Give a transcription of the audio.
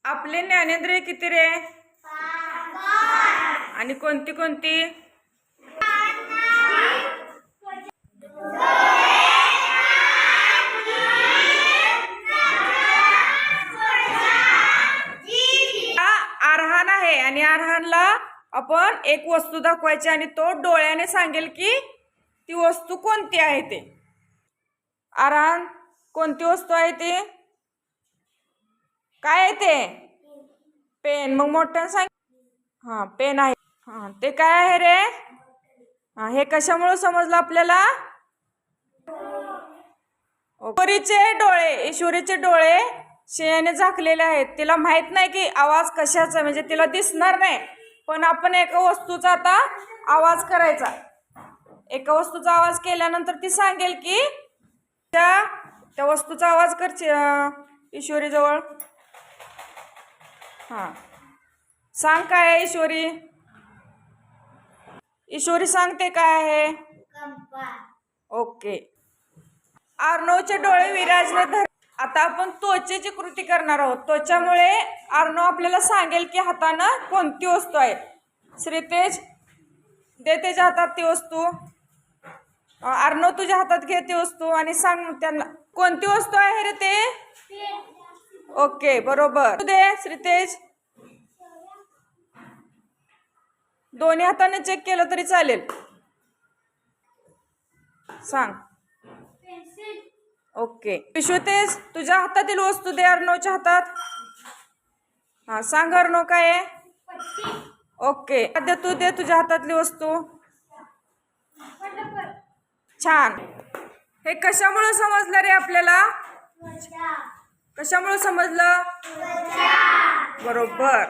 आपले ज्ञानेंद्रिय किती रे? आणि कोणती कोणती? आरहान आहे आणि आरहानला आपण एक वस्तू दाखवायची आणि तो डोळ्याने सांगेल की ती वस्तू कोणती आहे ते. आरहान, कोणती वस्तू आहे ती? काय आहे ते? पेन. मग मोठ्याने सांग. हा, पेन आहे. हा, ते काय आहे रे? हा, हे कशामुळे समजलं आपल्याला? ईश्वरीचे डोळे, ईश्वरीचे डोळे शियाने झाकलेले आहेत. तिला माहित नाही की आवाज कशाचा, म्हणजे तिला दिसणार नाही. पण आपण एका वस्तूचा आता आवाज करायचा. एका वस्तूचा आवाज केल्यानंतर ती सांगेल की त्या वस्तूचा आवाज कर ईश्वरी जवळ. हा, सांग काय आहे ईश्वरी? ईश्वरी सांगते काय आहे? ओके. अर्णवचे डोळे विराजने धर. आता आपण त्वचेची कृती करणार आहोत. त्वचामुळे अर्णव आपल्याला सांगेल की हातानं कोणती वस्तू आहे. श्रीतेज, दे त्याच्या हातात ती वस्तू. अर्णव, तुझ्या हातात घे ती वस्तू आणि सांग त्यांना कोणती वस्तू आहे रे ते. ओके, बरोबर. दे श्रीतेज. दोन्ही हाताने चेक केलं तरी चालेल. सांग. ओके. विश्वतेज, तुझ्या हातातील वस्तू दे अर्णवच्या हातात. हा, सांग अर्णव काय आहे. ओके. सध्या तू दे तुझ्या हातातली वस्तू. छान. हे कशामुळे समजलं रे आपल्याला? कशामुळे समजलं? बरोबर.